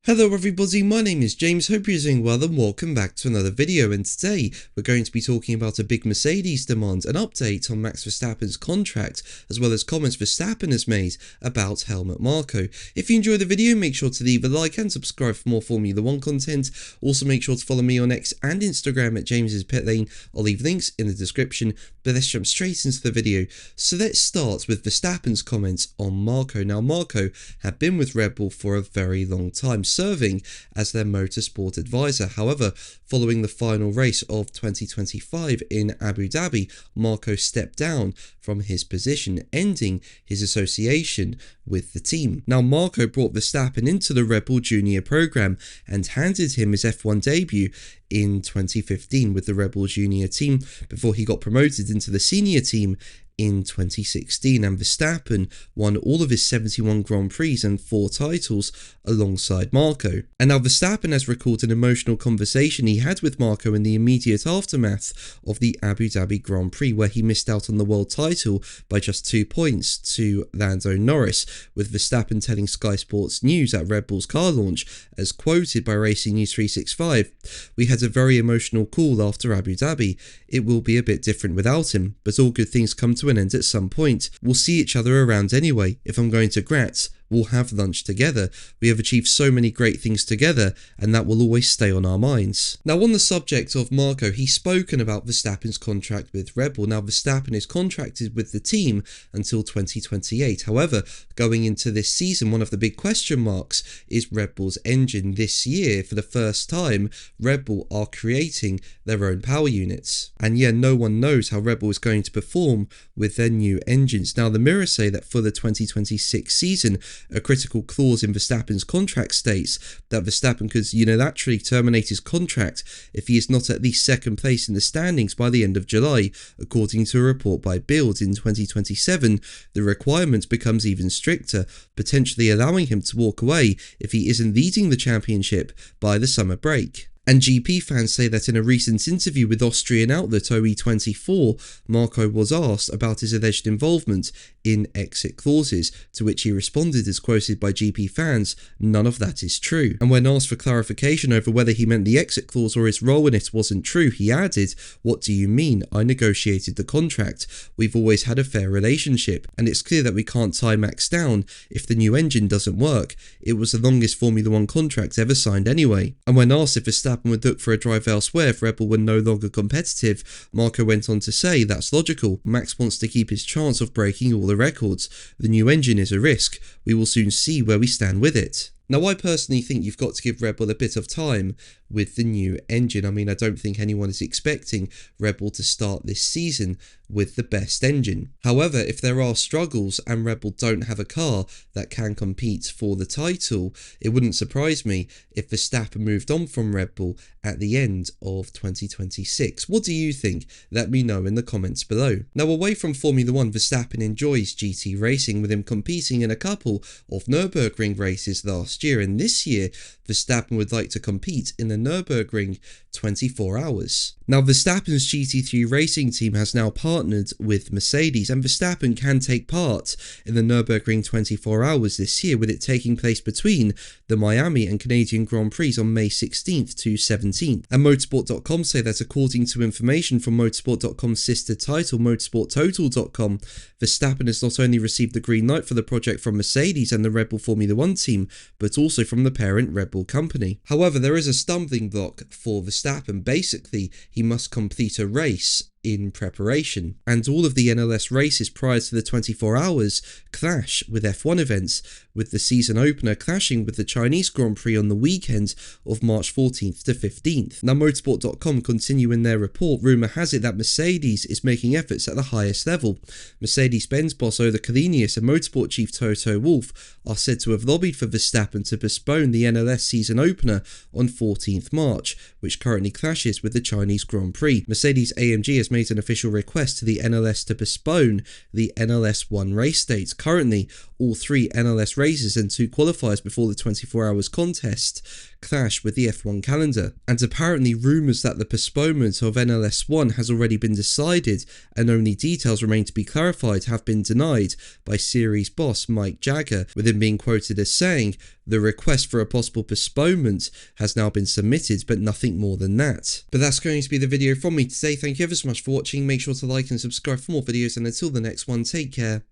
Hello everybody, my name is James, hope you're doing well and welcome back to another video, and today we're going to be talking about a big Mercedes demand, an update on Max Verstappen's contract, as well as comments Verstappen has made about Helmut Marko. If you enjoyed the video, make sure to leave a like and subscribe for more Formula 1 content. Also make sure to follow me on X and Instagram at James's Pit Lane. I'll leave links in the description, but let's jump straight into the video. So let's start with Verstappen's comments on Marko. Now Marko had been with Red Bull for a very long time, serving as their motorsport advisor. However, following the final race of 2025 in Abu Dhabi, Marko stepped down from his position, ending his association with the team. Now, Marko brought Verstappen into the Red Bull Junior program and handed him his F1 debut in 2015 with the Red Bull Junior team before he got promoted into the senior team in 2016, and Verstappen won all of his 71 Grand Prix and 4 titles alongside Marko. And now Verstappen has recalled an emotional conversation he had with Marko in the immediate aftermath of the Abu Dhabi Grand Prix, where he missed out on the world title by just 2 points to Lando Norris, with Verstappen telling Sky Sports News at Red Bull's car launch, as quoted by Racing News 365, "We had a very emotional call after Abu Dhabi. It will be a bit different without him, but all good things come to an end at some point. We'll see each other around anyway. If I'm going to Graz, we'll have lunch together. We have achieved so many great things together, and that will always stay on our minds." Now, on the subject of Marko, he's spoken about Verstappen's contract with Red Bull. Now, Verstappen is contracted with the team until 2028. However, going into this season, one of the big question marks is Red Bull's engine. This year, for the first time, Red Bull are creating their own power units. And yeah, no one knows how Red Bull is going to perform with their new engines. Now, the Mirror say that for the 2026 season, a critical clause in Verstappen's contract states that Verstappen could unilaterally terminate his contract if he is not at least second place in the standings by the end of July. According to a report by Bild, in 2027, the requirement becomes even stricter, potentially allowing him to walk away if he isn't leading the championship by the summer break. And GP fans say that in a recent interview with Austrian outlet OE24, Marko was asked about his alleged involvement in exit clauses, to which he responded, as quoted by GP fans, "None of that is true." And when asked for clarification over whether he meant the exit clause or his role in it wasn't true, he added, "What do you mean? I negotiated the contract. We've always had a fair relationship, and it's clear that we can't tie Max down if the new engine doesn't work. It was the longest Formula 1 contract ever signed anyway." And when asked if Verstappen would look for a drive elsewhere if Red Bull were no longer competitive, Marko went on to say, "That's logical. Max wants to keep his chance of breaking all the records. The new engine is a risk. We will soon see where we stand with it." Now, I personally think you've got to give Red Bull a bit of time with the new engine. I mean, I don't think anyone is expecting Red Bull to start this season with the best engine. However, if there are struggles and Red Bull don't have a car that can compete for the title, it wouldn't surprise me if Verstappen moved on from Red Bull at the end of 2026. What do you think? Let me know in the comments below. Now, away from Formula 1, Verstappen enjoys GT racing, with him competing in a couple of Nürburgring races last year, and this year Verstappen would like to compete in the Nürburgring 24 hours. Now, Verstappen's GT3 racing team has now partnered with Mercedes, and Verstappen can take part in the Nürburgring 24 hours this year, with it taking place between the Miami and Canadian Grand Prix on May 16th to 17th. And Motorsport.com say that according to information from Motorsport.com's sister title MotorsportTotal.com, Verstappen has not only received the green light for the project from Mercedes and the Red Bull Formula 1 team, but also from the parent Red Bull company. However, there is a stumbling block for Verstappen. Basically, he must complete a race in preparation, and all of the NLS races prior to the 24 hours clash with F1 events, with the season opener clashing with the Chinese Grand Prix on the weekend of March 14th to 15th. Now, Motorsport.com continue in their report, rumour has it that Mercedes is making efforts at the highest level. Mercedes-Benz boss Ola Kalinius and Motorsport chief Toto Wolff are said to have lobbied for Verstappen to postpone the NLS season opener on 14th March, which currently clashes with the Chinese Grand Prix. Mercedes-AMG has made an official request to the NLS to postpone the NLS 1 race dates, currently all 3 NLS races and 2 qualifiers before the 24 hours contest clash with the F1 calendar. And apparently rumours that the postponement of NLS 1 has already been decided and only details remain to be clarified have been denied by series boss Mike Jagger, with him being quoted as saying, "The request for a possible postponement has now been submitted, but nothing more than that." But that's going to be the video from me today. Thank you ever so much for watching. Make sure to like and subscribe for more videos, and until the next one, take care.